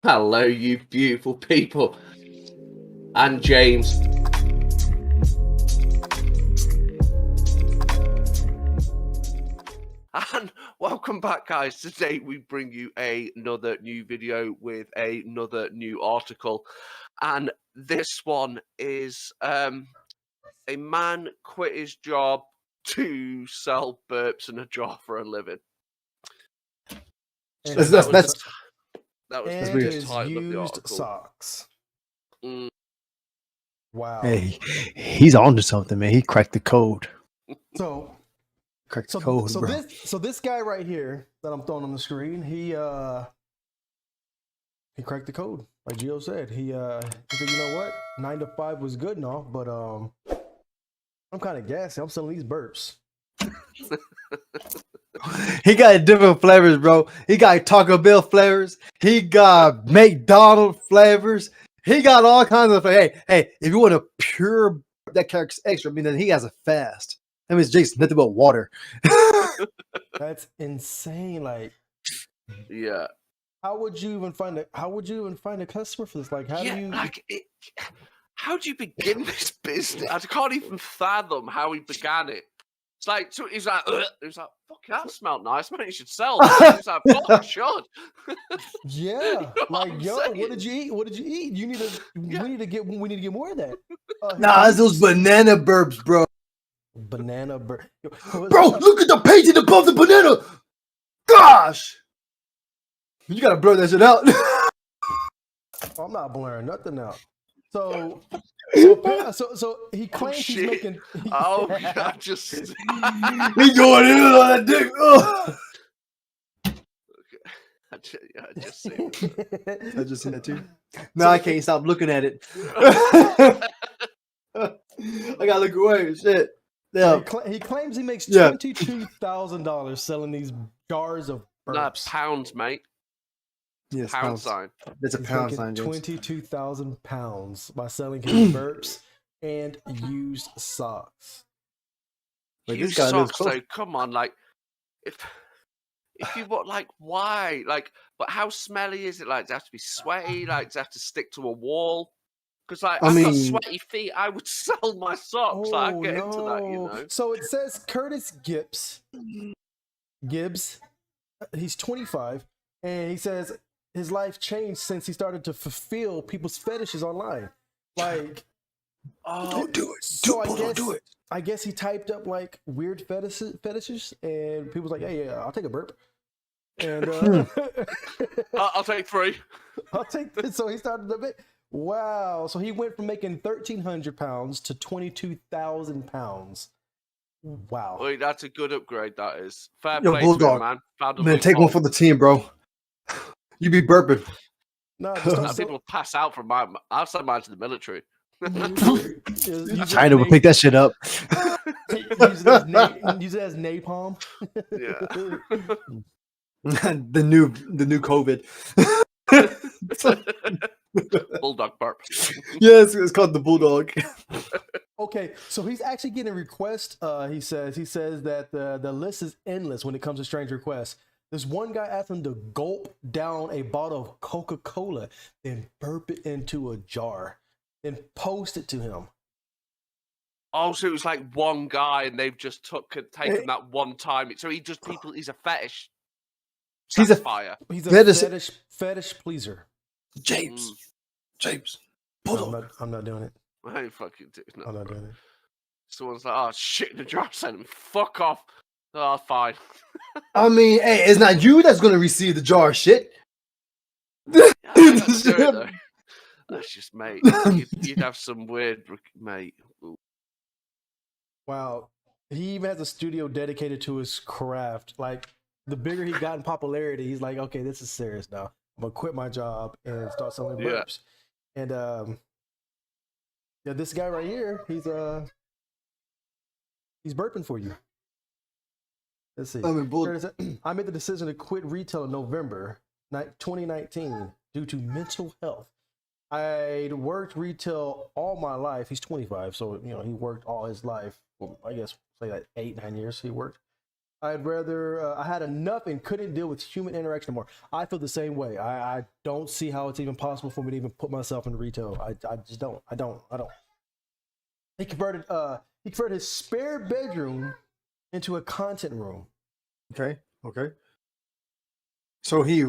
Hello, you beautiful people. And James. And welcome back, guys. Today we bring you another new video with another new article. And this one is a man quit his job to sell burps in a jar for a living. So And that was that's the his title of the used article. socks. Mm. Wow. Hey, he's on to something, man. He cracked the code. So Cracked the code, bro. this guy right here that I'm throwing on the screen, he cracked the code. Like Gio said, he said, you know what, 9 to 5 was good and all, but I'm kind of gassy. I'm selling these burps. He got different flavors, bro. He got Taco Bell flavors. He got McDonald's flavors. He got all kinds of. Hey, if you want a pure that character's extra, I mean, then he has a fast. That means Jake's nothing but water. That's insane. Like, Yeah. how would you even find a customer for this? Like, how do you how do you begin this business? I can't even fathom how he began it. It's like, so he's like, fuck, that smelled nice, man. You should sell that. He's like, fuck, I should. Yeah, You know like, yo, saying? what did you eat? What did you eat? We need to get more of that. Nah, it's those banana burps, bro. Banana burp. Bro, look at the painting above the banana. Gosh, you gotta blur that shit out. I'm not blurring nothing out. So he claims he's making. Oh, I just. He going in on that dick. Oh. I just seen it. I just seen that too. No, I can't stop looking at it. I gotta look away. Shit. Yeah. He claims he makes $22,000 selling these jars of burps. Nah, pounds, mate. Yes, Pound sign. That's a pound sign, James. 22,000 pounds by selling his burps and used socks. Like, Used socks, though. Come on, like if you want, like, why? Like, but how smelly is it? Like, does it have to be sweaty? Like, does it have to stick to a wall? Because, like, I've got sweaty feet. I would sell my socks. Like, I'd get into that, you know. So it says Curtis Gibbs. He's 25, and he says his life changed since he started to fulfill people's fetishes online. Like, don't do it. Don't do it. I guess he typed up like weird fetishes, and people was like, "Hey, yeah, I'll take a burp." And I'll take 3. I'll take this. So he started a bit. Wow. So he went from making 1,300 pounds to 22,000 pounds. Wow. Wait, that's a good upgrade. That is fair Yo, play Bulldog, to him, man. Man, take one for the team, bro. You be burping. No, people pass out from my. I'll send mine to the military. China will pick that shit up. Use it as napalm. Yeah. the new COVID. Bulldog burp. Yes, it's called the Bulldog. Okay, so he's actually getting requests. He says that the list is endless when it comes to strange requests. There's one guy asked him to gulp down a bottle of Coca-Cola, then burp it into a jar, then post it to him. Oh, so it was like one guy, and they've just taken that one time. So he's a fetish. He's a fetish pleaser. James. No, I'm not doing it. I ain't fucking doing it. I'm not doing it. Someone's like, oh, shit in the jar, send him. Fuck off. Oh, fine. I mean, hey, it's not you that's going to receive the jar of shit. Yeah, that's just, mate. You'd have some weird, mate. Ooh. Wow. He even has a studio dedicated to his craft. Like, the bigger he got in popularity, he's like, okay, this is serious now. I'm going to quit my job and start selling burps. Yeah. And this guy right here, he's burping for you. Let's see. I made the decision to quit retail in November 2019 due to mental health. I'd worked retail all my life. He's 25, so he worked all his life. Well, I guess say like 8-9 years he worked. I'd rather I had enough and couldn't deal with human interaction more. I feel the same way. I don't see how it's even possible for me to even put myself in retail. I just don't. I don't. He converted his spare bedroom into a content room. Okay. So he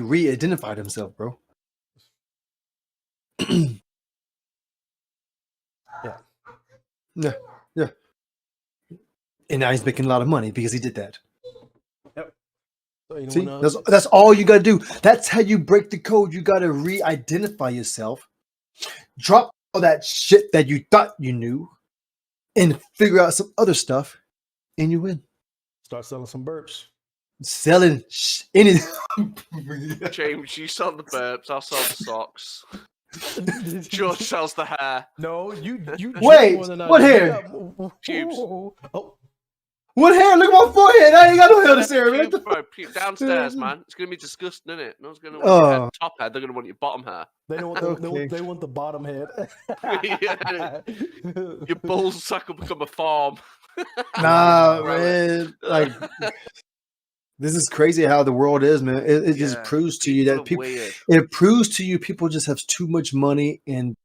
re-identified himself, bro. Yeah. And now he's making a lot of money because he did that. Yep. So See, that's all you got to do. That's how you break the code. You got to re-identify yourself, drop all that shit that you thought you knew, and figure out some other stuff, and you win. Start selling some burps. Selling anything. James, you sell the burps. I'll sell the socks. George sells the hair. No, you Wait, more than I what do. hair? Pubes. Oh, What hair? Look at my forehead. I ain't got no hair this area, man. Pubes, bro, downstairs, man. It's gonna be disgusting, isn't it? No one's gonna want your head, top head. They're gonna want your bottom hair. they don't want they want the bottom head. Yeah. Your ball sack will become a farm. Nah, man. Like, this is crazy how the world is, man. It just proves to you that people. Weird. It proves to you people just have too much money and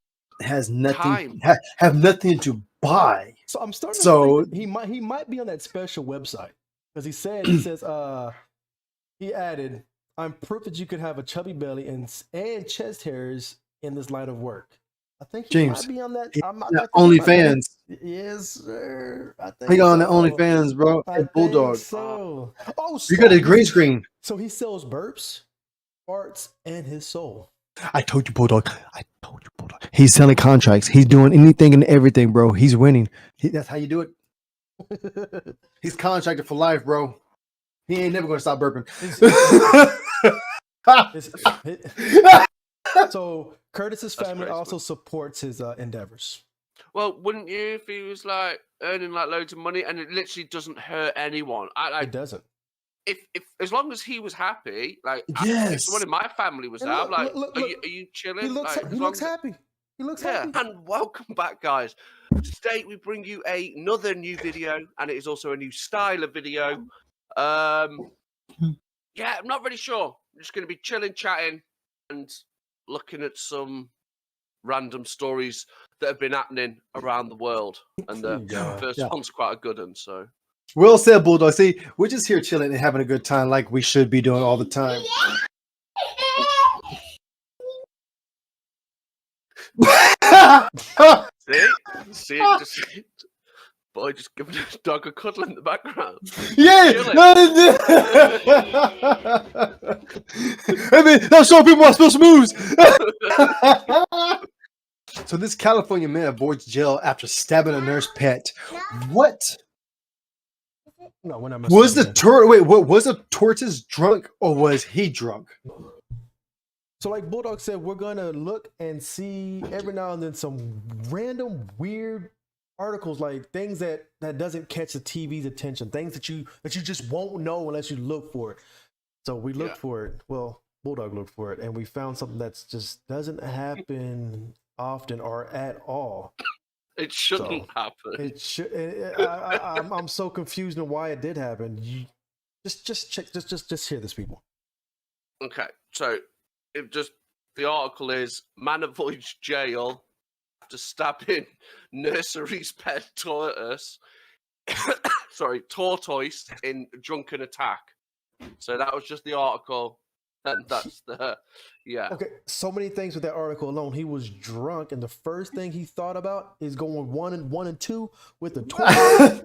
has nothing Time. have nothing to buy. So I'm starting So- to think he might be on that special website because he says he added, "I'm proof that you could have a chubby belly and chest hairs in this line of work." I think he James, might be on that. OnlyFans. Yes, sir. I think He got on the so. OnlyFans, bro. I And Bulldog. think so. Oh, You got a so- green screen. So he sells burps, farts, and his soul. I told you, Bulldog. He's selling contracts. He's doing anything and everything, bro. He's winning. That's how you do it. He's contracted for life, bro. He ain't never gonna stop burping. So Curtis's family crazy, also supports his endeavors. Well, wouldn't you if he was like earning like loads of money and it literally doesn't hurt anyone? It doesn't. If as long as he was happy, like if Yes. someone in my family was And there, look, I'm like, look, are look. you chilling? He looks Like, as he long looks as- happy. He looks Yeah, happy. and welcome back, guys. Today we bring you another new video, and it is also a new style of video. Yeah, I'm not really sure. I'm just going to be chilling, chatting, and looking at some random stories that have been happening around the world. And the first one's quite a good one, so. Well said, Bulldog. See, we're just here chilling and having a good time like we should be doing all the time. See, just, boy, just giving a dog a cuddle in the background. Yeah. I mean, that's showing people how to spell some moves. So this California man avoids jail after stabbing a nurse pet. What No, when I'm was the wait? What was the tortoise drunk or was he drunk? So like Bulldog said, we're gonna look and see every now and then some random weird articles, like things that doesn't catch the TV's attention, things that you just won't know unless you look for it. So we looked for it. Well, Bulldog looked for it, and we found something that's just doesn't happen often or at all. It shouldn't happen. It should. I'm so confused on why it did happen. You just check. Just hear this, people. Okay, so the article is man avoids jail after stabbing nursery's pet tortoise. Tortoise in drunken attack. So that was just the article, and that's the Okay, so many things with that article alone. He was drunk, and the first thing he thought about is going one and two with the tortoise.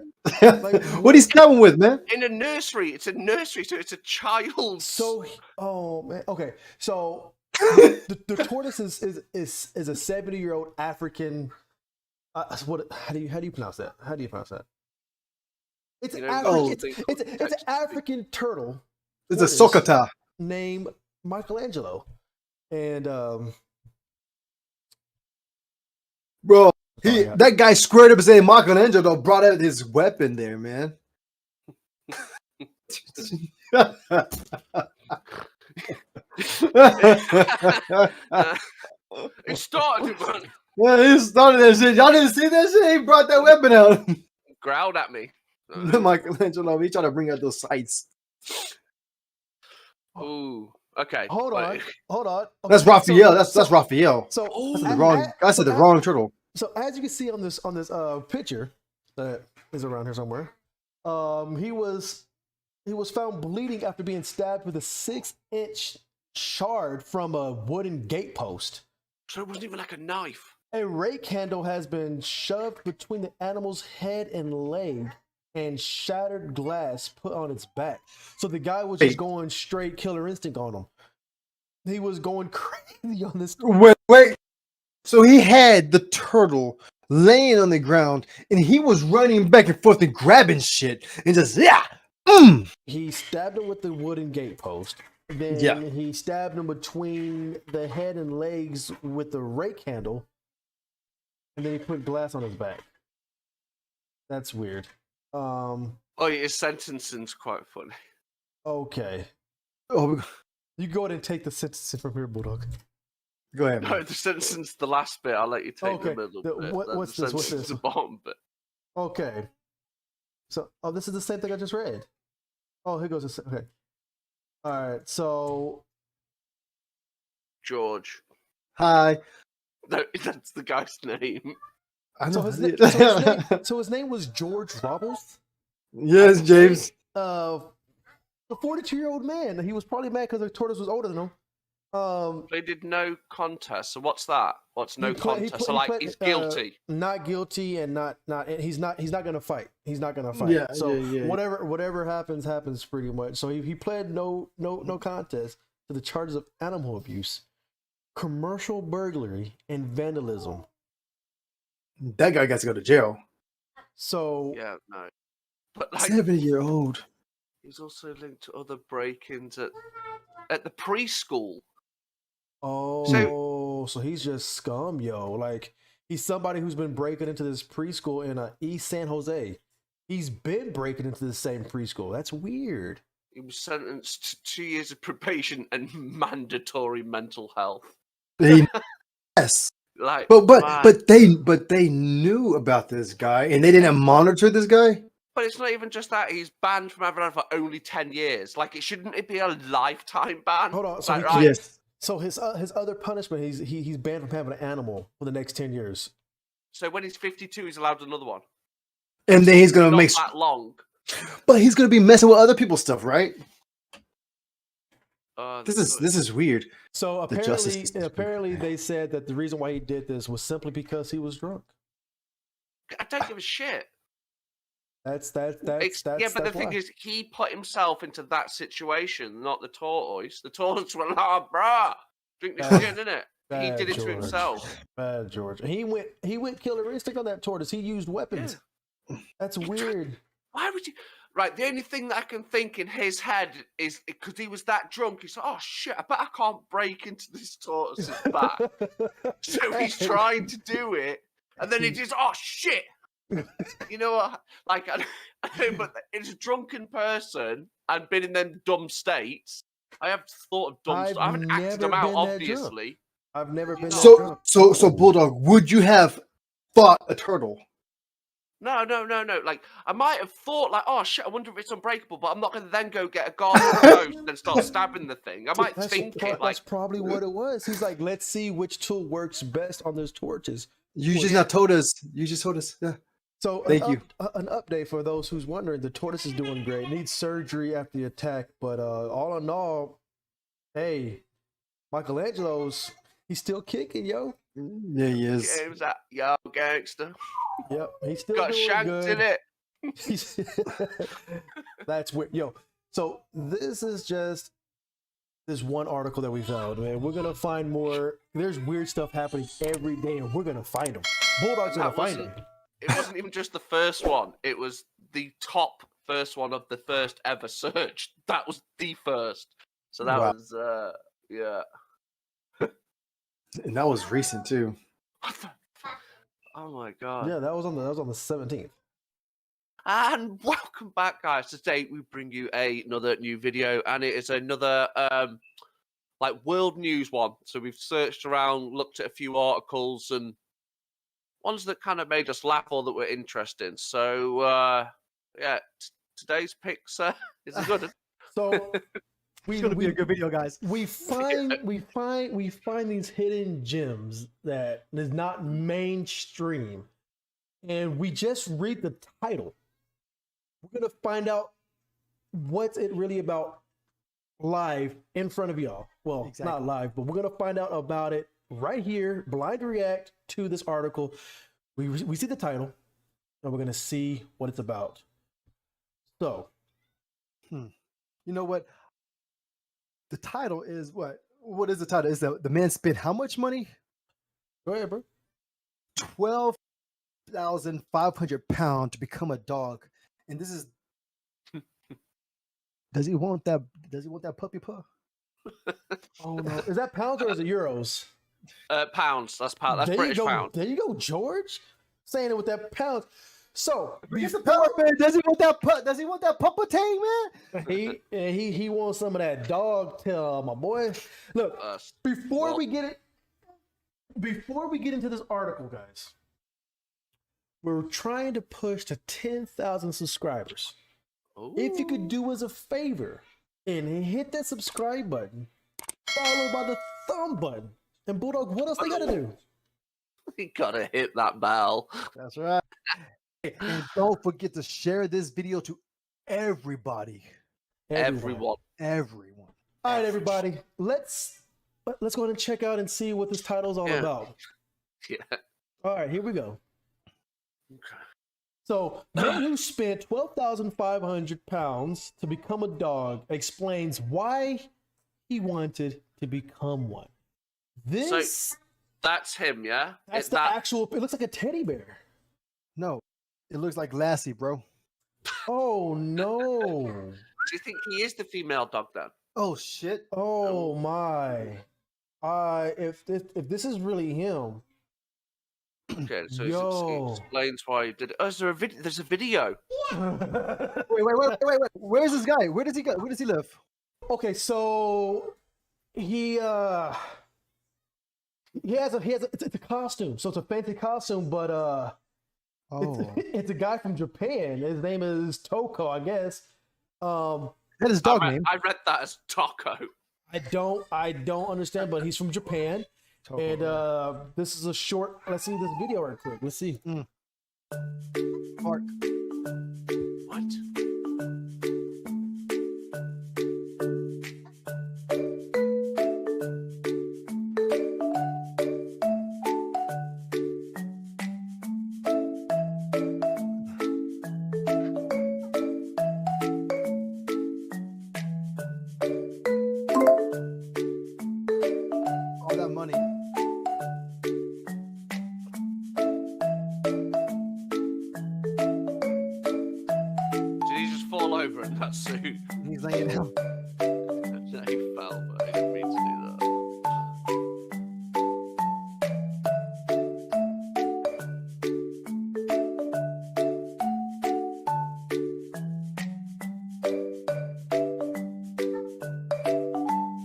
What he's coming with, man? in a nursery. It's a nursery, so it's a child's. So, oh man. Okay, so the tortoise is a 70-year-old African. What? How do you pronounce that? How do you pronounce that? It's an it's an African turtle. It's a sokata named Michelangelo, and bro. That guy squared up and said Michelangelo brought out his weapon there, man. It started, man. Yeah, he started that shit. Y'all didn't see that shit? He brought that weapon out. Growled at me. Michelangelo, he's trying to bring out those sights. Ooh. Okay. Hold on. Okay, That's Raphael. That's Raphael. So Oh. That's the wrong. I said the wrong turtle. So as you can see on this picture that is around here somewhere, he was found bleeding after being stabbed with a 6-inch shard from a wooden gatepost. So it wasn't even like a knife. A rake handle has been shoved between the animal's head and leg, and shattered glass put on its back. So the guy was just going straight killer instinct on him. He was going crazy on this. Wait. So he had the turtle laying on the ground, and he was running back and forth and grabbing shit, and just He stabbed him with the wooden gatepost. Then he stabbed him between the head and legs with the rake handle, and then he put glass on his back. That's weird. Oh, his sentencing's quite funny. Okay. Oh, You go ahead and take the sentencing from here, Bulldog. go ahead. No, the sentencing's the last bit. I'll let you take the middle bit. What's this? What's this? The bottom bit. Okay. So, this is the same thing I just read. Oh, here goes. Okay. All right. So, George. Hi. No, that's the guy's name. I so know. his name was George Robles. Yes, James. A 42-year-old man. He was probably mad because the tortoise was older than him. They did no contest. So what's that? What's no contest? So he's guilty. Not guilty, and not. He's not gonna fight. He's not gonna fight. Yeah. So yeah. whatever happens pretty much. So he pled no contest to the charges of animal abuse, commercial burglary, and vandalism. That guy got to go to jail. So Yeah, no. But like, 7-year-old. he's also linked to other break-ins at the preschool. so he's just scum, yo. Like, he's somebody who's been breaking into this preschool in East San Jose. He's been breaking into the same preschool. That's weird. He was sentenced to 2 years of probation and mandatory mental health. Yes. Like, but they knew about this guy, and they didn't monitor this guy. But it's not even just that. He's banned from having for only 10 years. Like, shouldn't it be a lifetime ban? Hold on. So, like, yes. So his other punishment, he's banned from having an animal for the next 10 years. So when he's 52, he's allowed another one. And then he's gonna Not make that long. But he's gonna be messing with other people's stuff, right? This good. is weird. So justice system. apparently they said that the reason why he did this was simply because he was drunk. I don't give a shit. That's But the thing why. is, he put himself into that situation, not the tortoise. The tortoise went, "Ah, bruh, drink this gin, innit?" He did it to George. himself. Bad George. He went killer instinct on that tortoise. He used weapons. Yeah. That's weird. Why would you? Right, the only thing that I can think in his head is because he was that drunk. He's like, "Oh shit, I bet I can't break into this tortoise's back." So he's trying to do it, and then he just, "Oh shit." You know what? Like, I know, but it's a drunken person and been in them dumb states. I have thought of dumb stuff. I haven't acted them out, obviously. I've never been that drunk. So Bulldog, would you have fought a turtle? No. Like, I might have thought, like, "Oh shit, I wonder if it's unbreakable," but I'm not going to then go get a garden hose and then start stabbing the thing. I might think it like that's probably what it was. He's like, let's see which tool works best on those torches. You just not told us. You just told us. Yeah. So Thank you. An update for those who's wondering: the tortoise is doing great. Needs surgery after the attack, but all in all, hey, Michelangelo's he's still kicking, yo. Yeah, he is. games that young gangster. Yep, he's still Got doing shanked good. in it. That's weird, yo. So this is just this one article that we found, man. We're gonna find more. There's weird stuff happening every day, and we're gonna find them. Bulldog's gonna find them. It wasn't even just the first one. It was the top first one of the first ever search. That was the first. So that was, yeah. And that was recent too. Oh my god. Yeah, that was on the 17th. And welcome back, guys. Today we bring you another new video, and it is another like world news one. So we've searched around, looked at a few articles, and ones that kind of made us laugh or that were interesting. So yeah, today's picks is a good one. So It's gonna be a good video, guys. we find these hidden gems that is not mainstream, and we just read the title. We're gonna find out what's it really about live in front of y'all. Well, Exactly. not live, but we're gonna find out about it right here. Blind react to this article. We see the title, and we're gonna see what it's about. So, You know what? The title is what? What is the title? Is the man spent how much money? go ahead, bro. 12,500 pounds to become a dog, and this is. Does he want that? Does he want that puppy paw? Oh no, is that pounds or is it euros? Pounds. That's That's There British you go. pound. There you go, George. Saying it with that pounds. So He's the power man. Does he want that? Does he want that puppa tang, man? he wants some of that dog tail, my boy. Look, before well- we get into this article, guys, we're trying to push to 10,000 subscribers. If you could do us a favor and hit that subscribe button, followed by the thumb button, and Bulldog, what else they gotta do? You gotta hit that bell. That's right. And don't forget to share this video to everybody. Everyone. Everyone. All right, everybody. Let's go ahead and check out and see what this title's all Yeah. about. Yeah. All right, here we go. Okay. So, man who spent 12,500 pounds to become a dog explains why he wanted to become one. This That's him, yeah? that's It- the that- actual. It looks like a teddy bear. No, it looks like Lassie, bro. Oh no! Do you think he is the female dog then? Oh shit. Oh my! If this is really him, Okay, so Yo. he explains why he did it. Oh, is there a video? There's a video. Wait. Where's this guy? Where does he go? Where does he live? okay, so he has a it's a costume, so it's a fancy costume, but Oh, it's a guy from Japan. His name is Toko, I guess. that is dog name. I read that as Taco. I don't understand, but he's from Japan. And this is a short. Let's see this video right quick. Let's see. Mark. What? All that money. Did he just fall over in that suit? He's laying down. No, he fell, but he didn't mean to do that.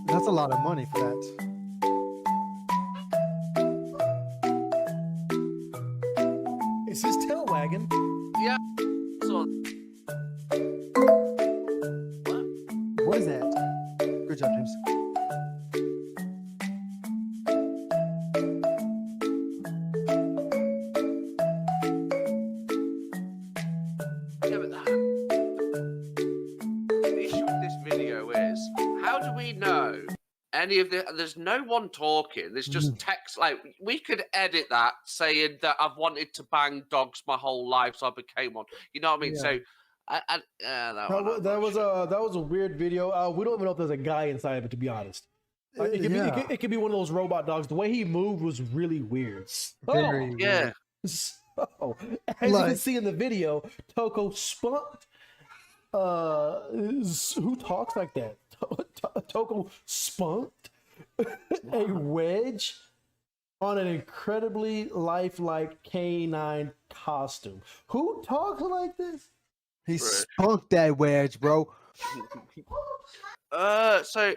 That's a lot of money for that. It's his tail wagging. So, What is that? Good job, James. yeah, but the issue with this video is, how do we know any of the? There's no one talking. There's just text. Like we could edit that saying that I've wanted to bang dogs my whole life, so I became one. You know what I mean? Yeah. So, That was a weird video. We don't even know if there's a guy inside of it, to be honest. Like, it could be one of those robot dogs. The way he moved was really weird. Very yeah. So, as you can Like- see in the video, Toko spunked. Who talks like that? Toko spunked a wedge on an incredibly lifelike canine costume. Who talks like this? He Right. spunked that wedge, bro. So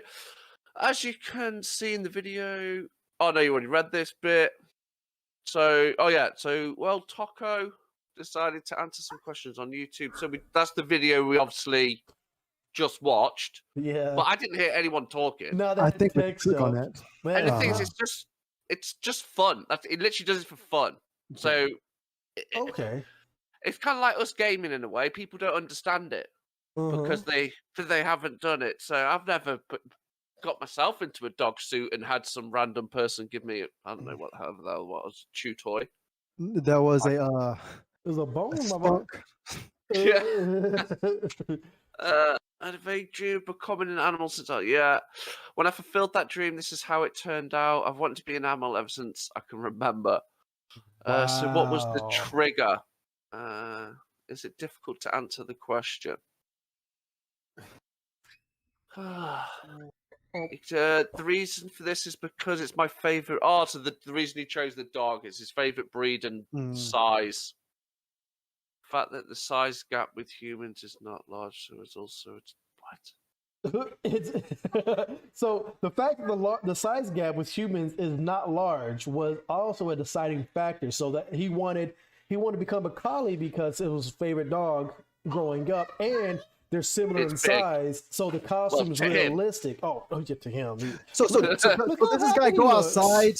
as you can see in the video, oh no, you already read this bit. So, oh yeah, so well, Taco decided to answer some questions on YouTube. So that's the video we obviously just watched. Yeah. But I didn't hear anyone talking. No, I that think we tech click on stuff. that. Man, And the thing is, Uh-huh. it's just fun. It literally does it for fun. So okay. it's kind of like us gaming in a way. People don't understand it because they haven't done it. So I've never got myself into a dog suit and had some random person give me I don't know what the hell that was, chew toy. There was a There's a a bone, my skunk. boy. I had a vague dream of becoming an animal since when I fulfilled that dream, this is how it turned out. I've wanted to be an animal ever since I can remember. So what was the Wow. trigger? Is it difficult to answer the question? The reason for this is because it's my favorite. Oh, so the reason he chose the dog is his favorite breed and size. The fact that the size gap with humans is not large, so it's also what? So the fact that the size gap with humans is not large was also a deciding factor. So that he wanted to become a collie because it was his favorite dog growing up, and they're similar in It's big. size. So the costume is to him. realistic. Oh, to him. So Look does how this guy happy go he looks. outside?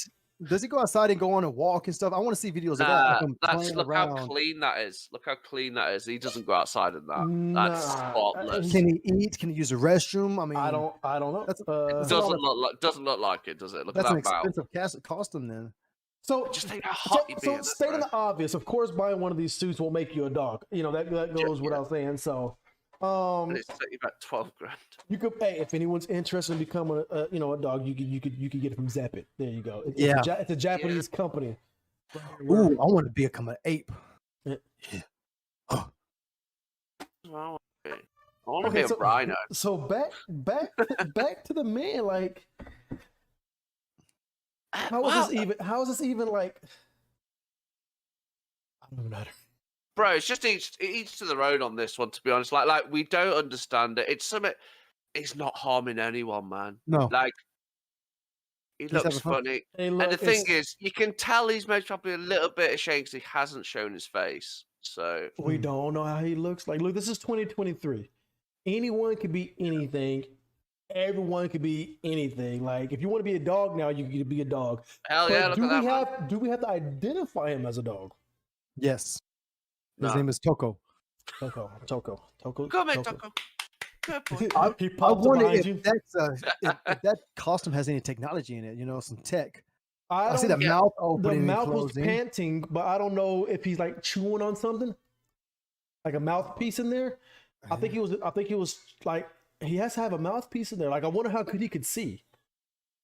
Does he go outside and go on a walk and stuff? I want to see videos of that. Like him playing Look around. how clean that is. Look how clean that is. He doesn't go outside in that. That's spotless. Can he eat? Can he use the restroom? I mean, I don't know. That's, Doesn't look like it, does it? Look at that's an that mouth. expensive costume then. So Just think how hot you'd be in this, stating bro. the obvious, of course, buying one of these suits will make you a dog. You know that goes without saying. So, And it's set you back 12 grand. you could pay if anyone's interested in becoming a dog. You could get it from Zappit. There you go. It's a Japanese company. Ooh, I want to become an ape. Yeah. Well, I want to be a rhino. So back to the man. Like, how is this even like? I don't know. Bro, it's just each to their own on this one, to be honest. Like we don't understand it. It's something. He's not harming anyone, man. No. Like he looks having fun. funny. Hey, look, And the thing is, you can tell he's most probably a little bit ashamed because he hasn't shown his face. So we don't know how he looks like. Look, this is 2023. Anyone could be anything. Everyone could be anything. Like, if you want to be a dog now, you can be a dog. hell But yeah, look at that. Man. do we have to identify him as a dog? Yes. His No. name is Toko. Toko. Come here, Taco. Good boy. He I popped wonder behind if you. if that costume has any technology in it. You know, some tech. I see don't- the mouth The opening and mouth was closing. panting, but I don't know if he's like chewing on something, like a mouthpiece in there. I think he was like, he has to have a mouthpiece in there. Like, I wonder how good he could see.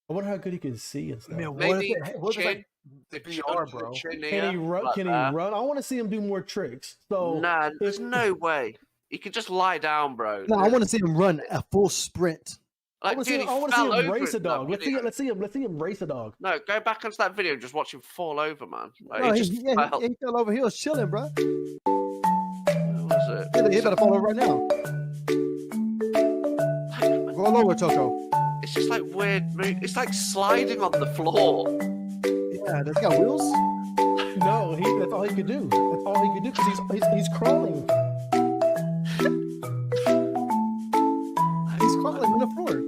I wonder how good he could see and stuff. Man, Maybe what if chin. the The VR, bro? chin Can here, he run? like Can he that. run? I want to see him do more tricks. So Nah, there's no way. You can just lie down, bro. No, I want to see him run a full sprint. I Like, want dude, to he see fell him over race a in that dog. Let's video. see him race a dog. No, go back onto that video and just watch him fall over, man. Like, No, he just fell. he fell over. He was chilling, bro. Where was it? He better fall over right now. Roll over, Toko. It's just like weird. It's like sliding on the floor. Yeah, does he got wheels? No, that's all he could do. That's all he could do because he's crawling. He's crawling on the floor.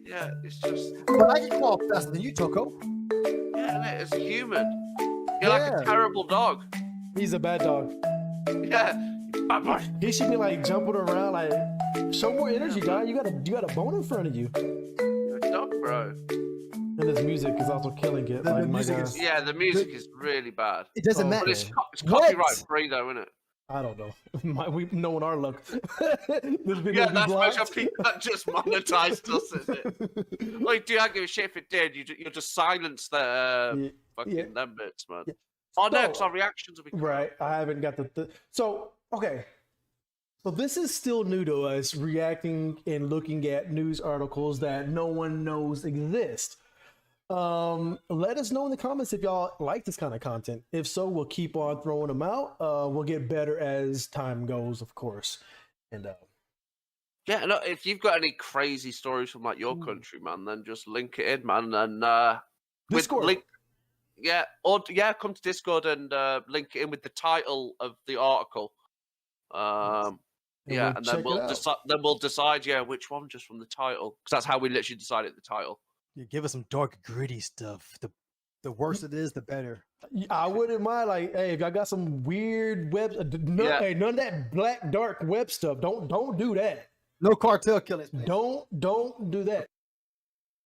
Yeah, it's just. But I can crawl faster than you, Toko. Yeah, it's a human. You're like Yeah. a terrible dog. He's a bad dog. Yeah. Bad boy. He should be like jumping around, like show more energy, guy. You got a bone in front of you. You're a dog, bro. And this music is also killing it. The Like, my music God. is- Yeah, the music is really bad. It doesn't Oh, matter. But it's What? copyright free, though, isn't it? I don't know. We knowing our luck. This video Yeah, will be that's blocked. most of people that just monetized us, is it? Like, dude, I don't give a shit if it did. You'll just silence the fucking yeah. them bits, man. Yeah. Oh no, So- because our reactions will be Right. I haven't got so okay. So this is still new to us, reacting and looking at news articles that no one knows exist. Let us know in the comments if y'all like this kind of content. If so, we'll keep on throwing them out. We'll get better as time goes, of course. And Yeah, no, if you've got any crazy stories from like your country, man, then just link it in, man, and Discord. Yeah, come to Discord and link it in with the title of the article. And Yeah, we'll and then check it out. we'll decide, which one just from the title, because that's how we literally decided the title. Yeah, give us some dark, gritty stuff. The worse it is, the better. I wouldn't mind, like, hey, if y'all got some weird web, hey, none of that black dark web stuff. Don't do that. No cartel killings. Please. Don't do that.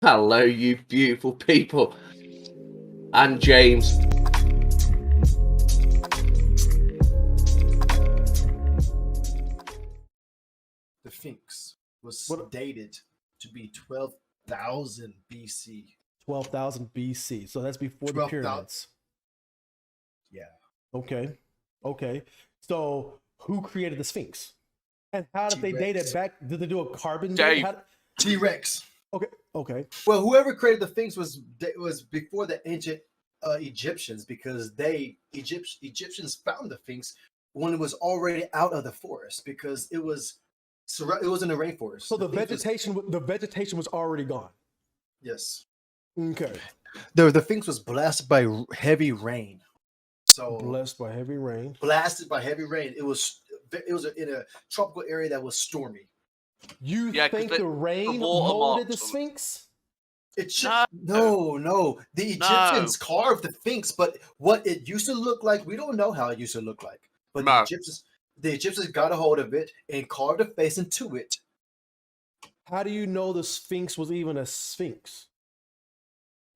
Hello, you beautiful people, and James. The Sphinx was dated to be 12,000 BC. 12,000 BC. So that's before the pyramids. Yeah. Okay. So who created the Sphinx? And how did they date it back? Did they do a carbon date? T-Rex. Okay. Well, whoever created the Sphinx was before the ancient Egyptians, because Egyptians found the Sphinx when it was already out of the forest, because it was in the rainforest. So the vegetation was already gone. Yes. Okay. The Sphinx was blasted by heavy rain. So blasted by heavy rain. It was in a tropical area that was stormy. You think the rain molded the Sphinx? It should no. The Egyptians carved the Sphinx, but what it used to look like, we don't know how it used to look like. But the Egyptians got a hold of it and carved a face into it. How do you know the Sphinx was even a Sphinx?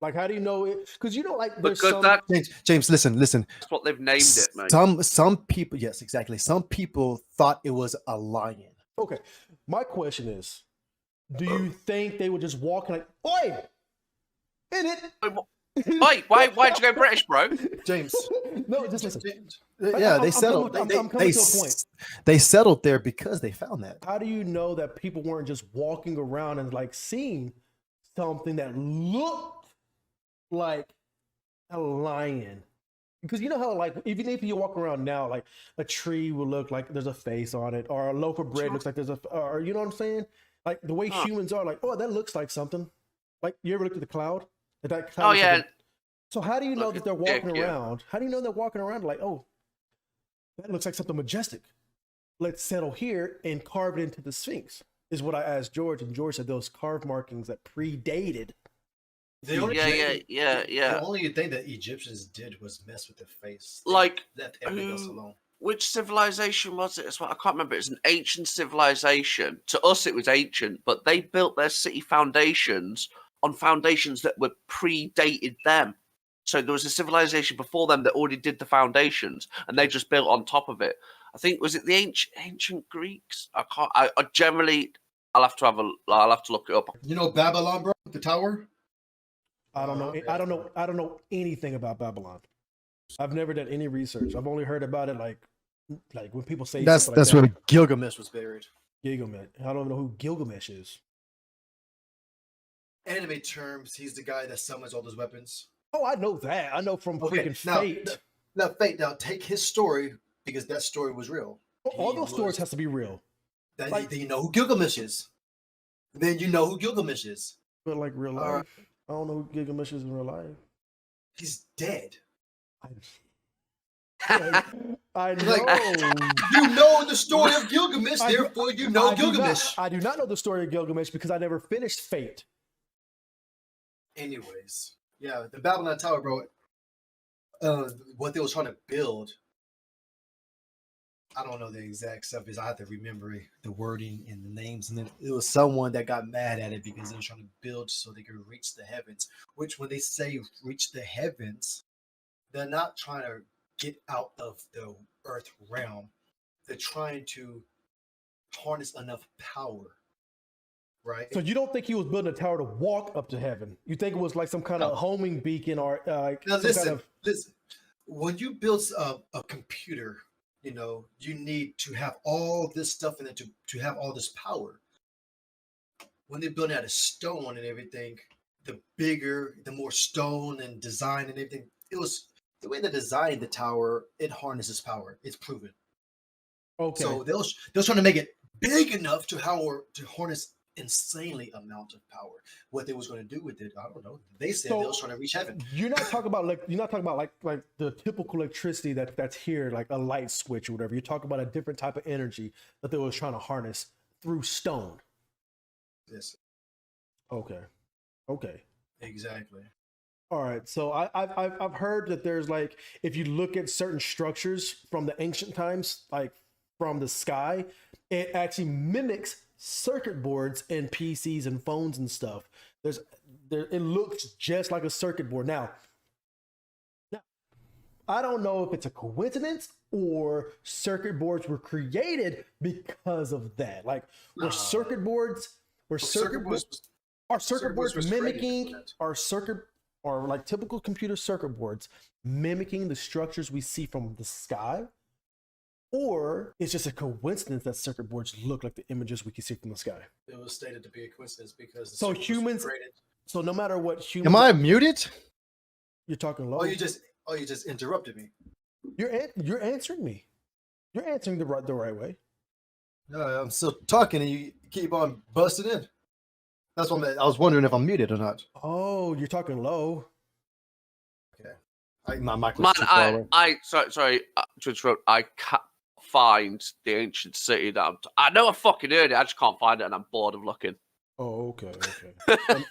Like, how do you know it? Because there's some... James, listen. That's what they've named it, mate. Some people, yes, exactly. Some people thought it was a lion. Okay, my question is, do you think they would just walk like, oi, in it? Wait, why'd you go British, bro? James. No, just listen. Yeah, they settled. I'm coming to a point. They settled there because they found that. How do you know that people weren't just walking around and like seeing something that looked like a lion? Because you know how, like, even if you walk around now, like a tree will look like there's a face on it, or a loaf of bread looks like there's or you know what I'm saying? Like the way humans are, like, oh, that looks like something. Like, you ever looked at the cloud? That cloud so how do you know that they're walking around? How do you know they're walking around like, oh, that looks like something majestic? Let's settle here and carve it into the Sphinx, is what I asked George, and George said those carved markings that predated. The only thing that Egyptians did was mess with the face. Like, left everything else alone. Which civilization was it as well? I can't remember. It's an ancient civilization. To us, it was ancient, but they built their city foundations on foundations that were predated them. So there was a civilization before them that already did the foundations, and they just built on top of it. I think, was it the ancient Greeks? I can't. I generally, I'll have to look it up. You know Babylon, bro, the tower. I don't know. I don't know anything about Babylon. I've never done any research. I've only heard about it like when people say that's where Gilgamesh was buried. Gilgamesh. I don't know who Gilgamesh is. Anime terms, he's the guy that summons all those weapons. Oh, I know that. I know from freaking Fate. Now, Fate. Now, take his story, because that story was real. All those stories has to be real. Then you know who Gilgamesh is. Then you know who Gilgamesh is. But like real life, I don't know who Gilgamesh is in real life. He's dead. I know. You know the story of Gilgamesh, therefore you know Gilgamesh. I do not know the story of Gilgamesh because I never finished Fate. Anyways, yeah, the Babylon Tower, bro. What they was trying to build, I don't know the exact stuff, because I have to remember the wording and the names. And then it was someone that got mad at it because they were trying to build so they could reach the heavens. Which, when they say reach the heavens, they're not trying to get out of the earth realm. They're trying to harness enough power. Right. So you don't think he was building a tower to walk up to heaven? You think it was like some kind of homing beacon, or like listen. When you build a computer, you know, you need to have all this stuff in it to have all this power. When they build out of stone and everything, the more stone and design and everything, it was the way they designed the tower. It harnesses power. It's proven. Okay. So they're trying to make it big enough to harness insanely amount of power. What they was going to do with it, I don't know. They said they was trying to reach heaven. You're not talking about like the typical electricity that's here, like a light switch or whatever. You're talking about a different type of energy that they was trying to harness through stone. Yes. Okay. Okay. Exactly. All right. So I've heard that there's like, if you look at certain structures from the ancient times, like from the sky, it actually mimics circuit boards and PCs and phones and stuff. It looks just like a circuit board. Now, I don't know if it's a coincidence or circuit boards were created because of that. Like, were circuit boards mimicking our circuit, or like typical computer circuit boards mimicking the structures we see from the sky? Or it's just a coincidence that circuit boards look like the images we can see from the sky? It was stated to be a coincidence because so humans. So no matter what humans. Am I muted? You're talking low. Oh, you just interrupted me. You're answering me. You're answering the right way. No, I'm still talking and you keep on busting in. That's what I was wondering if I'm muted or not. Oh, you're talking low. Okay. My mic was Man, too far away. sorry to interrupt. I can't find the ancient city that I know I fucking heard it. I just can't find it, and I'm bored of looking. Oh, okay.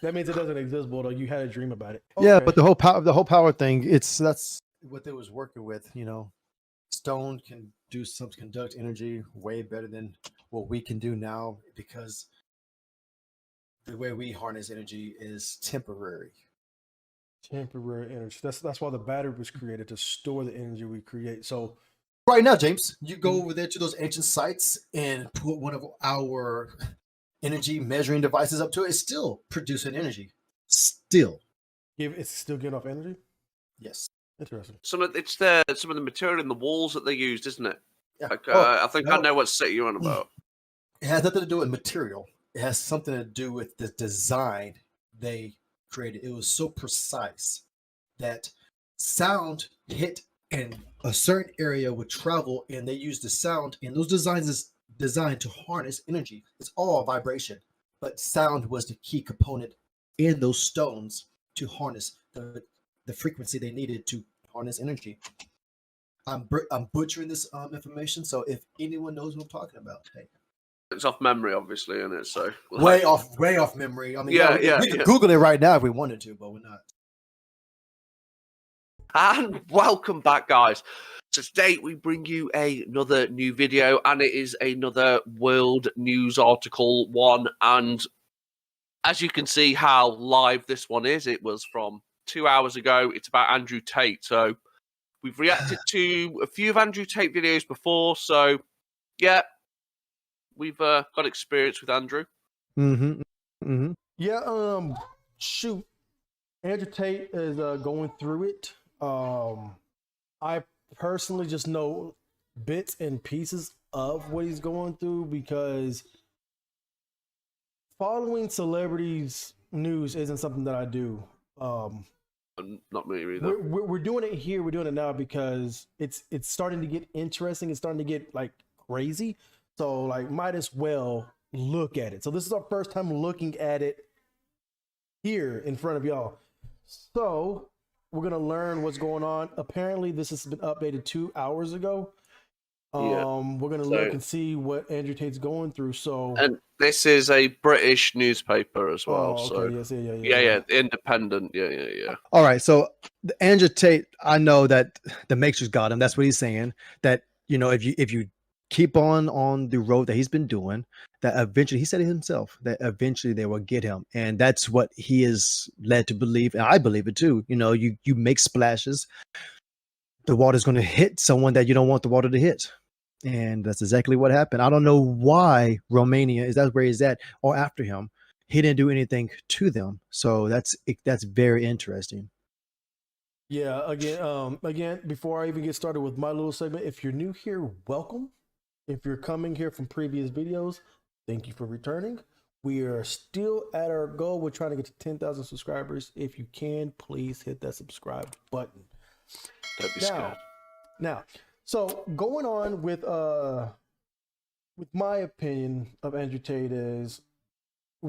That means it doesn't exist, Bulldog. You had a dream about it. Okay. Yeah, but the whole power thing, that's what they was working with. You know, stone can conduct energy way better than what we can do now because the way we harness energy is temporary. Temporary energy. That's why the battery was created, to store the energy we create. So right now, James, you go over there to those ancient sites and put one of our energy measuring devices up to it. It's still producing energy. Still. It's still getting off energy? Yes. Interesting. Some of the material in the walls that they used, isn't it? Yeah. Like, I think I know what city you're on about. It has nothing to do with material. It has something to do with the design they created. It was so precise that sound hit in a certain area would travel, and they used the sound, and those designs is designed to harness energy. It's all vibration, but sound was the key component in those stones to harness the frequency they needed to harness energy. I'm butchering this information, so if anyone knows what I'm talking about, hey. It's off memory, obviously, isn't it? So way off memory. I mean, we could yeah. Google it right now if we wanted to, but we're not. And welcome back, guys. So today we bring you another new video, and it is another world news article one. And as you can see how live this one is, it was from 2 hours ago. It's about Andrew Tate. So we've reacted to a few of Andrew Tate videos before. So yeah, we've got experience with Andrew. Yeah. Shoot. Andrew Tate is going through it. I personally just know bits and pieces of what he's going through because following celebrities news isn't something that I do. Not me either. We're doing it here. We're doing it now because it's starting to get interesting. It's starting to get like crazy. So like, might as well look at it. So this is our first time looking at it here in front of y'all. So we're gonna learn what's going on. Apparently, this has been updated 2 hours ago. We're gonna look and see what Andrew Tate's going through. So, and this is a British newspaper as well. Okay. So Yeah, independent. Yeah. All right. So Andrew Tate, I know that the Matrix got him. That's what he's saying. That if you keep on the road that he's been doing, that eventually, he said it himself, that eventually they will get him. And that's what he is led to believe. And I believe it too. You make splashes, the water's going to hit someone that you don't want the water to hit. And that's exactly what happened. I don't know why Romania is that where he's at, or after him. He didn't do anything to them. So that's very interesting. Yeah. Again, before I even get started with my little segment, if you're new here, welcome. If you're coming here from previous videos, thank you for returning. We are still at our goal. We're trying to get to 10,000 subscribers. If you can, please hit that subscribe button. Don't be scared. Now, so going on with my opinion of Andrew Tate is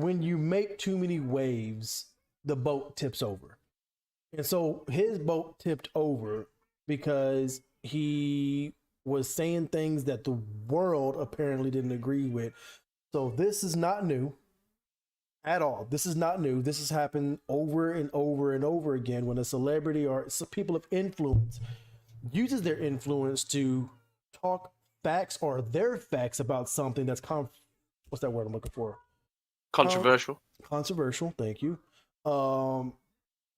when you make too many waves, the boat tips over. And so his boat tipped over because he was saying things that the world apparently didn't agree with. So this is not new at all. This is not new. This has happened over and over and over again when a celebrity or some people of influence uses their influence to talk facts or their facts about something that's what's that word I'm looking for? Controversial. Controversial. Thank you.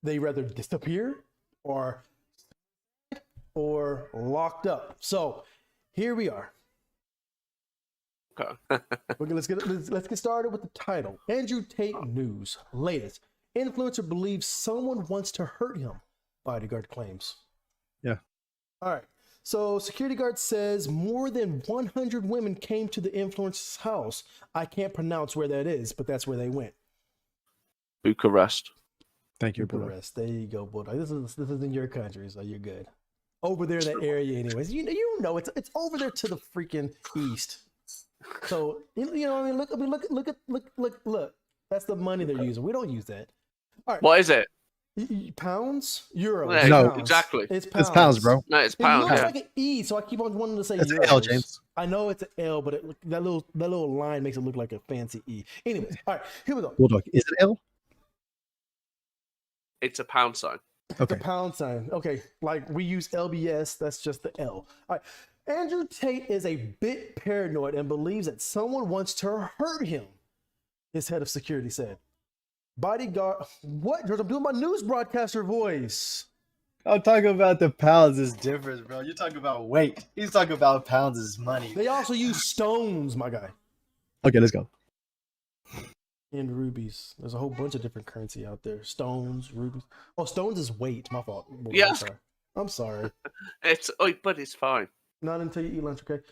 They rather disappear or locked up. So here we are. Okay. Okay, let's get started with the title. Andrew Tate news. Latest. Influencer believes someone wants to hurt him. Bodyguard claims. Yeah. All right. So security guard says more than 100 women came to the influencer's house. I can't pronounce where that is, but that's where they went. Bucharest. Thank you, brother. Bucharest. There you go, Bulldog. This is in your country, so you're good. Over there in that area, anyways. You know it's over there to the freaking east. So you know what I mean. Look. That's the money they're using. We don't use that. All right. What is it? Pounds? Euros? Yeah, No, pounds. exactly. It's pounds. It's pounds, bro. No, it's It pounds. looks Yeah. like an E, so I keep on wanting to say It's euros. an L, James. I know it's an L, but that little line makes it look like a fancy E. Anyways, all right, here we go. Bulldog, is it L? It's a pound sign. The Okay. pound sign. Okay, like we use LBS, that's just the L. All right. Andrew Tate is a bit paranoid and believes that someone wants to hurt him, his head of security said. Bodyguard, what? George, I'm doing my news broadcaster voice. I'm talking about the pounds is different, bro. You're talking about weight. He's talking about pounds is money. They also use stones, my guy. Okay, let's go. And rubies. There's a whole bunch of different currency out there. Stones, rubies. Oh, stones is weight. My fault. Yeah. I'm sorry. But it's fine. Not until you eat lunch, okay?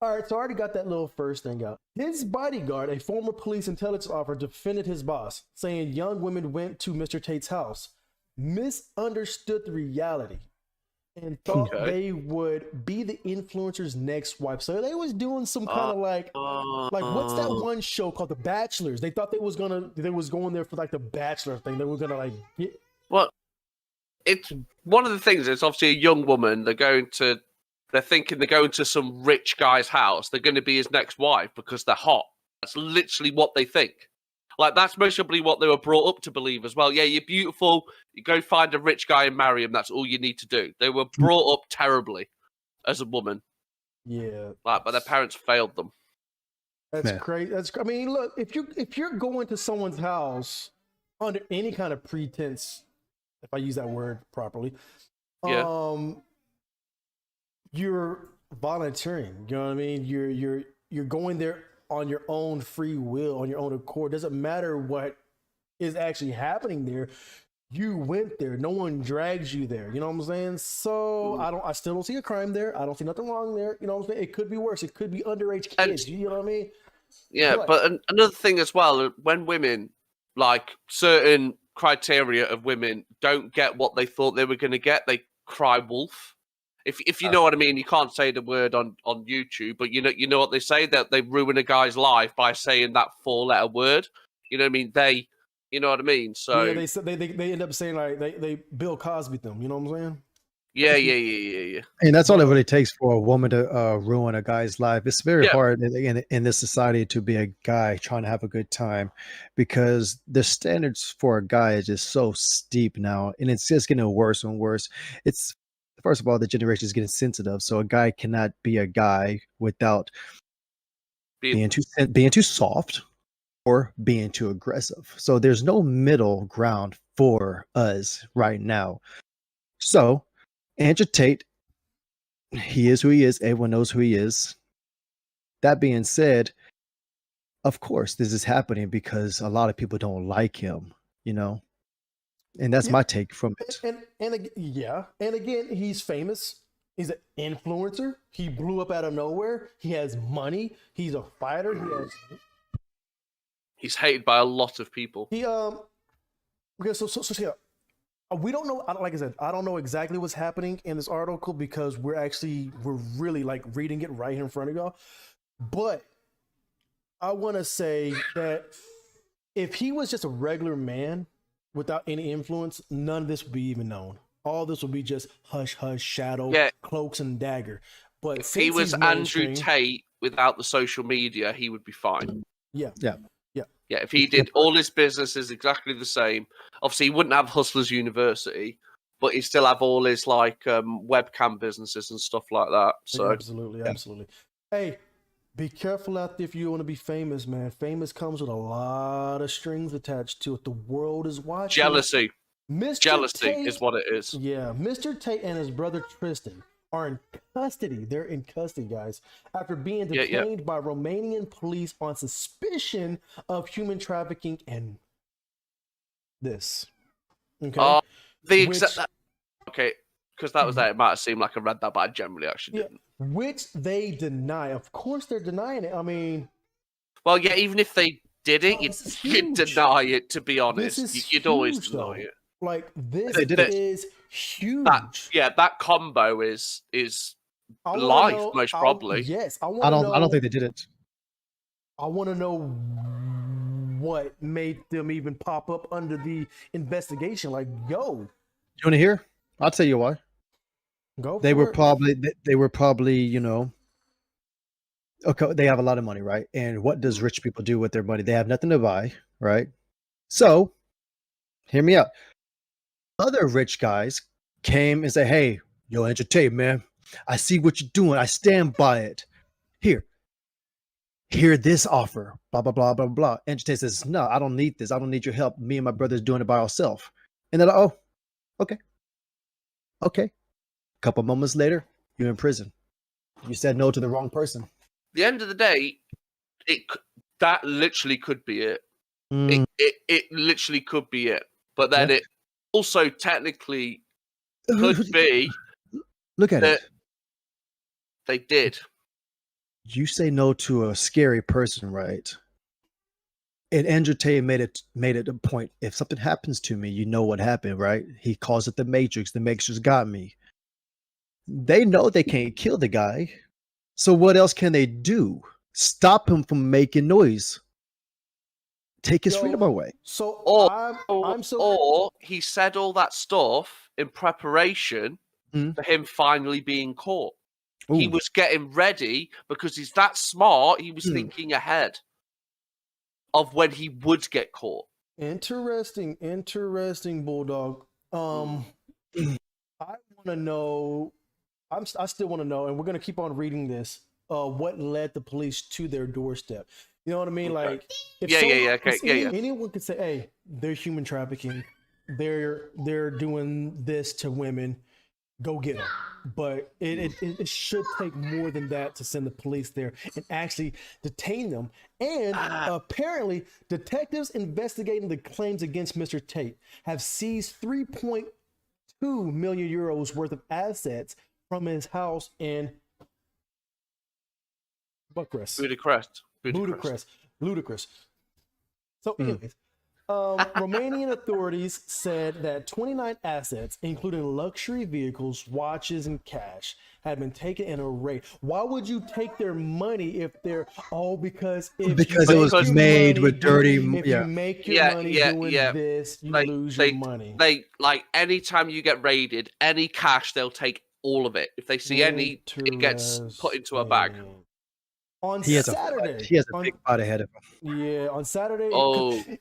All right, so I already got that little first thing out. His bodyguard, a former police intelligence officer, defended his boss, saying young women went to Mr. Tate's house, misunderstood the reality, and thought they would be the influencer's next wife. So they was doing some kind of like what's that one show called The Bachelors? They thought they was going there for like the Bachelor thing. They were gonna like get. Well, it's one of the things. It's obviously a young woman. They're thinking they're going to some rich guy's house. They're going to be his next wife because they're hot. That's literally what they think. Like, that's most probably what they were brought up to believe as well. Yeah, you're beautiful. You go find a rich guy and marry him. That's all you need to do. They were brought up terribly as a woman. Yeah. But their parents failed them. That's crazy. I mean, look, if you're going to someone's house under any kind of pretense, if I use that word properly, you're volunteering. You know what I mean? You're going there on your own free will, on your own accord. Doesn't matter what is actually happening there. You went there. No one drags you there. You know what I'm saying? So I still don't see a crime there. I don't see nothing wrong there. You know what I'm saying? It could be worse. It could be underage kids. You know what I mean? Yeah, but another thing as well, when women, like certain criteria of women, don't get what they thought they were going to get, they cry wolf. If you know what I mean, you can't say the word on YouTube, but you know what they say, that they ruin a guy's life by saying that 4-letter word. You know what I mean? You know what I mean? So yeah, they end up saying like they Bill Cosby them. You know what I'm saying? Yeah. And that's all it really takes for a woman to ruin a guy's life. It's very hard in this society to be a guy trying to have a good time, because the standards for a guy is just so steep now, and it's just getting worse and worse. It's, first of all, the generation is getting sensitive, so a guy cannot be a guy without being too soft or being too aggressive. So there's no middle ground for us right now. So Andrew Tate, he is who he is. Everyone knows who he is. That being said, of course, this is happening because a lot of people don't like him, and that's my take from it. And again, he's famous. He's an influencer. He blew up out of nowhere. He has money. He's a fighter. He's hated by a lot of people. Okay, so we don't know. Like I said, I don't know exactly what's happening in this article because we're really like reading it right here in front of y'all. But I want to say that if he was just a regular man without any influence, none of this would be even known. All this would be just hush hush, shadow, Yeah. cloaks and dagger. But If he was Andrew Tate without the social media, he would be fine. Yeah. Yeah. Yeah, if he did all his businesses exactly the same, obviously he wouldn't have Hustlers University, but he'd still have all his like webcam businesses and stuff like that. So absolutely. Hey, be careful out there if you want to be famous, man. Famous comes with a lot of strings attached to it. The world is watching. jealousy. Mr. Jealousy Tate, is what it is. Yeah, Mr. Tate and his brother Tristan are in custody. They're in custody, guys, after being detained by Romanian police on suspicion of human trafficking and this. Okay. Okay, because that was that. It might have seemed like I read that, but I generally actually didn't. Which they deny. Of course, they're denying it. I mean, well, yeah, even if they did it, you'd deny it. To be honest, you'd always deny it. Like this is huge. That combo is life, most probably. Yes, I don't think they did it. I want to know what made them even pop up under the investigation. Like, yo, you want to hear? I'll tell you why. They were probably, you know, okay, they have a lot of money, right? And what does rich people do with their money? They have nothing to buy, right? So, hear me out. Other rich guys came and said, hey, yo, Andrew Tate, man, I see what you're doing. I stand by it. Hear this offer, blah, blah, blah, blah, blah. Andrew Tate says, no, I don't need this. I don't need your help. Me and my brother's doing it by ourselves. And they're like, oh, okay. A couple moments later, you're in prison. You said no to the wrong person. At the end of the day, that literally could be it. It literally could be it. But then it also technically could be. Look at it. They did. You say no to a scary person, right? And Andrew Tate made it a point. If something happens to me, you know what happened, right? He calls it the Matrix. The Matrix got me. They know they can't kill the guy. So what else can they do? Stop him from making noise. Take his freedom away. So or he said all that stuff in preparation for him finally being caught. Ooh. He was getting ready because he's that smart. He was thinking ahead of when he would get caught. Interesting, Bulldog. I want to know. I still want to know, and we're gonna keep on reading this. What led the police to their doorstep? You know what I mean? Like, anyone could say, "Hey, they're human trafficking. They're doing this to women. Go get them." But it should take more than that to send the police there and actually detain them. And apparently, detectives investigating the claims against Mr. Tate have seized 3.2 million euros worth of assets from his house in Bucharest. Ludicrous. So anyways, Romanian authorities said that 29 assets, including luxury vehicles, watches, and cash, had been taken in a raid. Why would you take their money if they're because it was made with dirty? If you make your money doing this, you lose your money. They like anytime you get raided, any cash they'll take all of it. If they see any, it gets put into a bag. On Saturday, he has a big fight ahead of him. Yeah, on Saturday.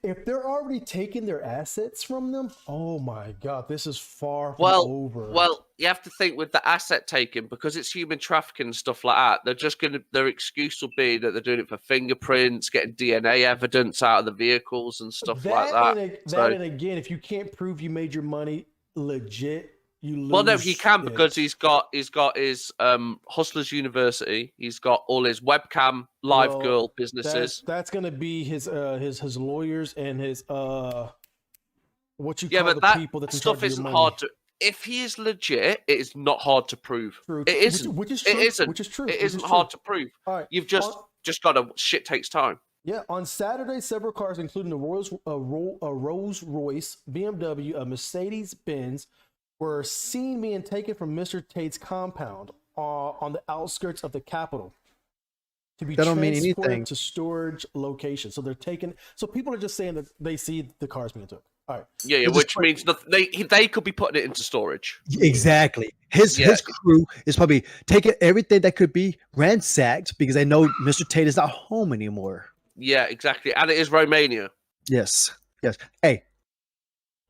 If they're already taking their assets from them, oh my God, this is far from over. Well, you have to think with the asset taken, because it's human trafficking and stuff like that. They're just their excuse will be that they're doing it for fingerprints, getting DNA evidence out of the vehicles and stuff like that. And again, if you can't prove you made your money legit, you lose. Well, no, he can because he's got his Hustlers University. He's got all his webcam live girl businesses. That's gonna be his lawyers and his what you call the people that stuff isn't hard to. If he is legit, it is not hard to prove. True. It isn't. Which is true. It isn't. Which is true. It isn't hard to prove. All right. You've just got to. Shit takes time. Yeah, on Saturday, several cars, including a Rolls Royce, BMW, a Mercedes Benz, were seen being taken from Mr. Tate's compound on the outskirts of the capital. to be That don't mean transported anything. to storage location. So they're taking. So people are just saying that they see the cars being took. All right. Yeah, They're just which means they could be putting it into storage. exactly. His Yeah. crew is probably taking everything that could be ransacked because they know Mr. Tate is not home anymore. Yeah, exactly. And it is Romania. Yes. Yes. Hey,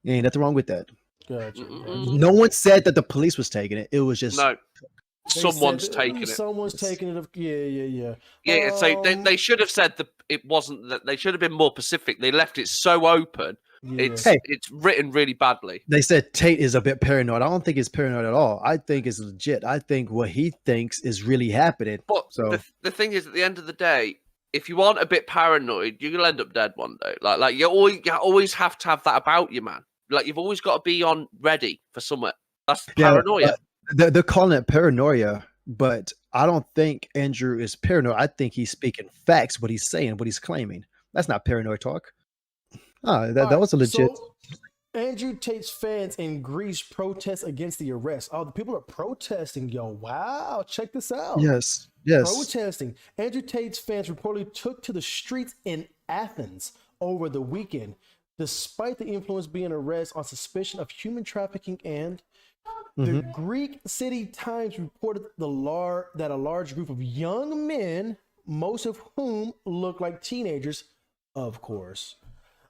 ain't nothing wrong with that. Gotcha. No one said that the police was taking it. It was just No, They someone's said, taking it. Someone's taking it. Yeah. Yeah, so they should have said that it wasn't that. They should have been more specific. They left it so open. Yeah. It's written really badly. they said Tate is a bit paranoid. I don't think he's paranoid at all. I think it's legit. I think what he thinks is really happening. But So the thing is, at the end of the day, if you aren't a bit paranoid, you're gonna end up dead one day. Like you always have to have that about you, man. Like you've always got to be on ready for something. That's paranoia. They're calling it paranoia, but I don't think Andrew is paranoid. I think he's speaking facts, what he's saying, what he's claiming. That's not paranoid talk. That was a legit. So, Andrew Tate's fans in Greece protest against the arrest. Oh, the people are protesting, yo. Wow, check this out. Yes. Protesting. Andrew Tate's fans reportedly took to the streets in Athens over the weekend, despite the influence being arrested on suspicion of human trafficking. And the Greek City Times reported that a large group of young men, most of whom look like teenagers, of course,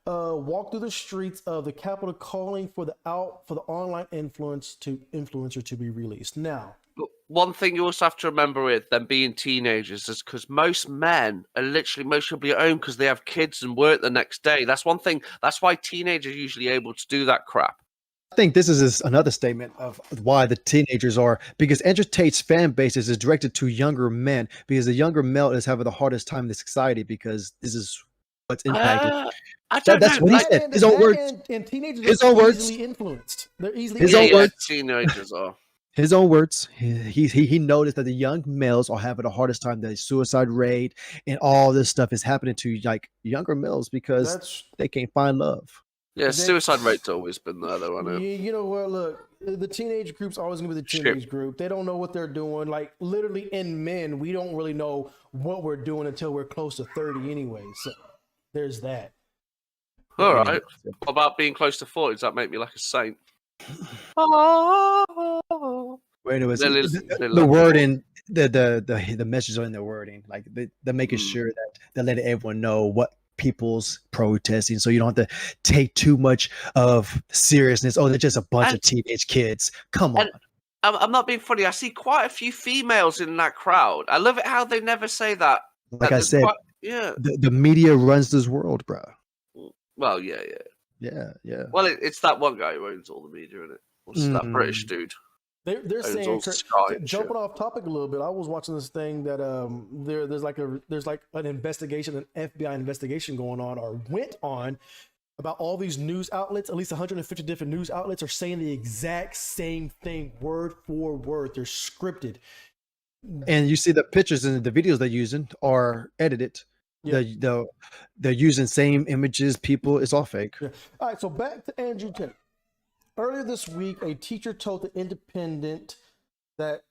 walked through the streets of the capital, calling for the online influencer to be released. Now, one thing you also have to remember with them being teenagers is because most men are literally mostly at home because they have kids and work the next day. That's one thing. That's why teenagers are usually able to do that crap. I think this is another statement of why the teenagers are, because Andrew Tate's fan base is directed to younger men, because the younger male is having the hardest time in the society because this is what's impacted. I don't That's know. what he said. His own words. And teenagers His are own words. easily influenced. They're easily His influenced. own words. Teenagers are. His own words. He noticed that the young males are having the hardest time. The suicide rate and all this stuff is happening to like younger males because they can't find love. Yeah, suicide rate's always been there, though, I know. You know what? Look, the teenage group's always gonna be the teenage group. They don't know what they're doing. Like literally, in men, we don't really know what we're doing until we're close to 30, anyway. So there's that. All right. What about being close to 40? Does that make me like a saint? Wait, it was the wording, the message on the wording, like they're making sure that they're letting everyone know what people's protesting, so you don't have to take too much of seriousness. Oh, they're just a bunch of teenage kids. Come on. I'm not being funny. I see quite a few females in that crowd. I love it how they never say that. Like I said, yeah, the media runs this world, bro. Well, yeah. Well, it's that one guy who owns all the media, isn't it? What's that British dude? They're saying, jumping off topic a little bit, I was watching this thing that there's like an investigation, an FBI investigation going on or went on about all these news outlets. At least 150 different news outlets are saying the exact same thing, word for word. They're scripted. And you see the pictures and the videos they're using are edited. Yeah. They're using same images, people. It's all fake. Yeah. All right, so back to Andrew Tate. Earlier this week, a teacher told The Independent that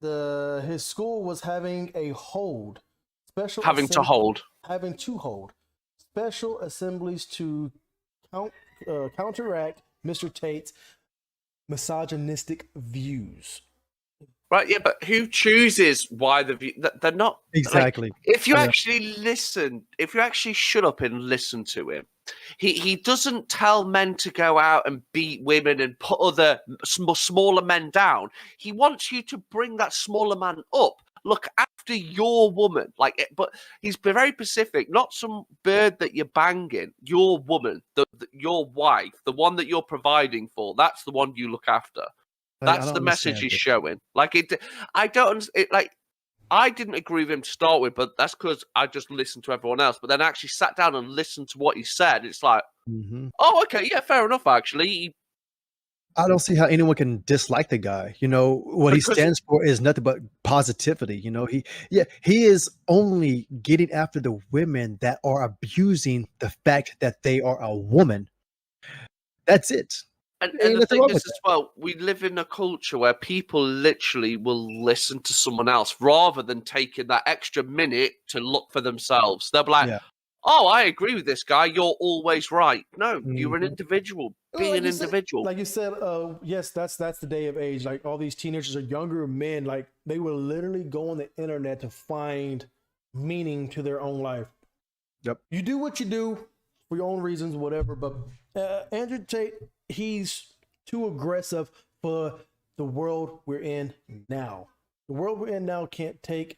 his school was having to hold special assemblies to counteract Mr. Tate's misogynistic views. Right, yeah, but who chooses why the view? They're not exactly. Like, if you actually listen, if you actually shut up and listen to him, he doesn't tell men to go out and beat women and put other smaller men down. He wants you to bring that smaller man up. Look after your woman, but he's very specific. Not some bird that you're banging. Your woman, your wife, the one that you're providing for. That's the one you look after. That's the message he's showing. I didn't agree with him to start with, but that's because I just listened to everyone else. But then I actually sat down and listened to what he said. It's like, oh, okay, yeah, fair enough, actually. I don't see how anyone can dislike the guy. You know, what he stands for is nothing but positivity. You know, he is only getting after the women that are abusing the fact that they are a woman. That's it. And Ain't the nothing thing wrong is, with as well, we live in a culture where people literally will listen to someone else rather than taking that extra minute to look for themselves. They'll be like, Yeah. "Oh, I agree with this guy. You're always right." No, you're an Mhm. individual. Be Like an you said, individual. like you said, yes, that's the day of age. Like all these teenagers or younger men, like they will literally go on the internet to find meaning to their own life. Yep. You do what you do for your own reasons, whatever. But Andrew Tate, he's too aggressive for the world we're in now. The world we're in now can't take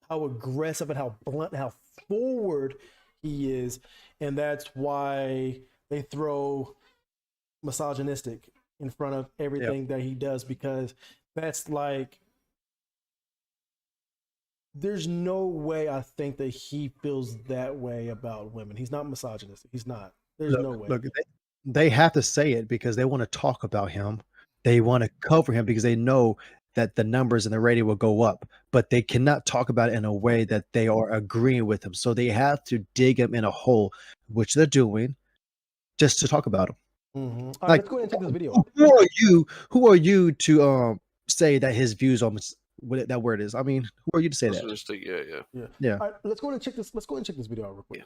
how aggressive and how blunt and how forward he is, and that's why they throw misogynistic in front of everything that he does, because that's like, there's no way I think that he feels that way about women. He's not misogynistic. He's not. There's no way. Look, they have to say it because they want to talk about him. They want to cover him because they know that the numbers in the rating will go up, but they cannot talk about it in a way that they are agreeing with him. So they have to dig him in a hole, which they're doing, just to talk about him. Mm-hmm. All right, Like, let's go ahead and check this video who out. who are you? Who are you to say that his views on what that word is? I mean, who are you to say that? Misogynistic, yeah. Yeah. Yeah. All right, let's go ahead and check this. Let's go ahead and check this video out real quick.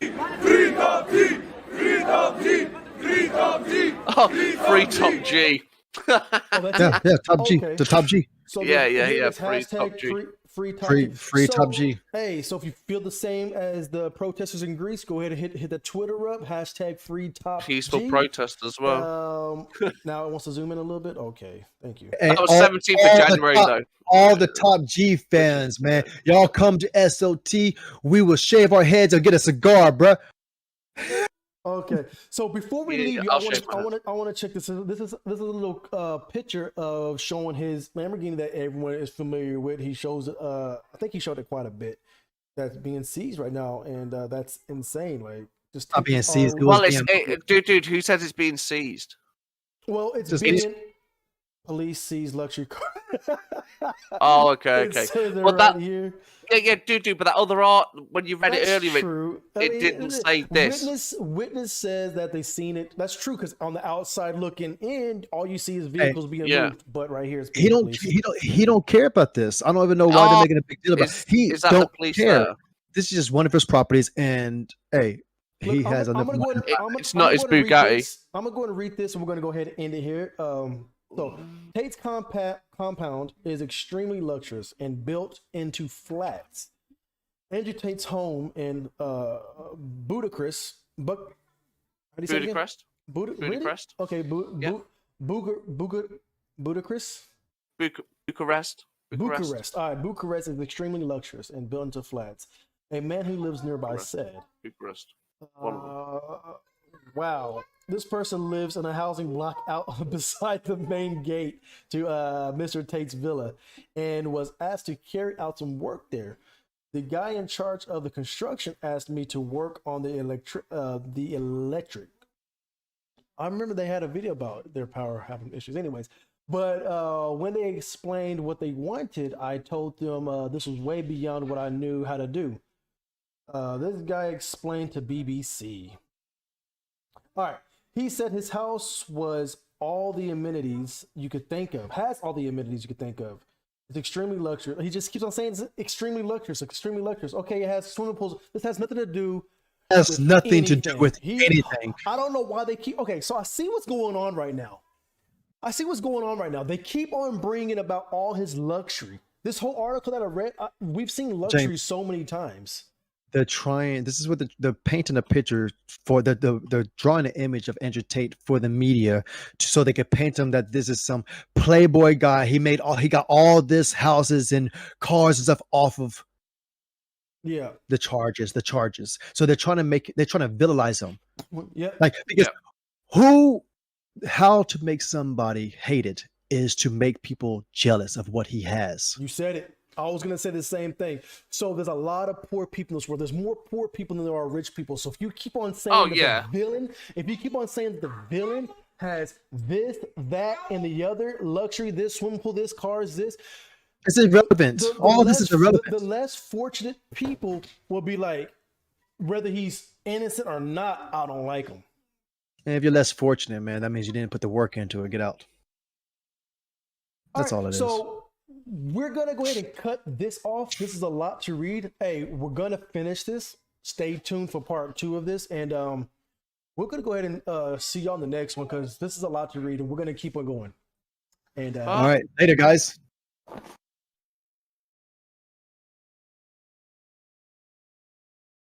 Oh, free top G. Oh, that's Yeah, it. yeah, top G, Okay. the top G, So Yeah, the, yeah, again, yeah, it's free top hashtag G. free top free G. free top So, G. hey, so if you feel the same as the protesters in Greece, go ahead and hit the Twitter up, hashtag free top Peaceful G. protest as well. Now it wants to zoom in a little bit. Okay, thank you. Hey, That was 17th of January, though. all the top G fans, man, y'all come to SOT. We will shave our heads or get a cigar, bruh. Okay, so before we Yeah, leave you, I'll I want shake to, my I head. want to, I want to check this. This is a little picture of showing his Lamborghini that everyone is familiar with. He shows it. I think he showed it quite a bit. That's being seized right now, and that's insane. Like, just Not take being this seized, it all- was Well, it's being dude. Who says it's being seized? Well, it's just being police seize luxury car. Oh, okay, It okay. says it Well, right that here. yeah, dude. But that other art, when you read it That's earlier, true. it didn't say this. Witness says that they seen it. That's true, because on the outside looking in, all you see is Hey, vehicles being yeah. moved. But right here, it's he being don't police. he don't care about this. I don't even know why they're Oh, making a big deal about it. He is that don't the police care. there? This is just one of his properties, and hey, Look, he has I'm enough gonna go money. ahead. I'm It's gonna not his go ahead and read Bugatti. this. I'm gonna go ahead and read this, and we're gonna go ahead and end it here. So Tate's compound is extremely luxurious and built into flats. Andrew Tate's home in Budapest, how do you say it again? Budapest. Really? Budapest. Okay, Yeah. Budapest. Bucharest. Bucharest. All right, Bucharest is extremely luxurious and built into flats. A man who lives nearby Bucharest. said, Bucharest. One of them. wow, this person lives in a housing block out beside the main gate to Mr. Tate's villa and was asked to carry out some work there. The guy in charge of the construction asked me to work on the electric. I remember they had a video about their power having issues. Anyways, but when they explained what they wanted, I told them this was way beyond what I knew how to do. This guy explained to BBC. All right. He said his house was all the amenities you could think of, has all the amenities you could think of. It's extremely luxurious. He just keeps on saying it's extremely luxurious, extremely luxurious. Okay, it has swimming pools. This has nothing to do Has with nothing to do anything. with anything. I don't know why they keep. Okay, so I see what's going on right now. They keep on bringing about all his luxury. This whole article that I read, we've seen luxury James, so many times. they're trying. This is what they're painting a picture for. They're drawing an image of Andrew Tate for the media, so they could paint him that this is some playboy guy. He got all this houses and cars and stuff off of Yeah. the charges. So they're trying to villainize him. Yeah. Like, because how to make somebody hated is to make people jealous of what he has. You said it. I was gonna say the same thing. So there's a lot of poor people in this world. There's more poor people than there are rich people. So if you keep on saying the villain, that the villain has this, that, and the other luxury, this swimming pool, this cars, this, It's irrelevant. All this is irrelevant. The less fortunate people will be like, whether he's innocent or not, I don't like him. And if you're less fortunate, man, that means you didn't put the work into it. Get out. That's all it is. So we're gonna go ahead and cut this off. This is a lot to read. Hey, we're gonna finish this. Stay tuned for part 2 of this, and we're gonna go ahead and see you on the next one because this is a lot to read, and we're gonna keep on going. And All right, later, guys.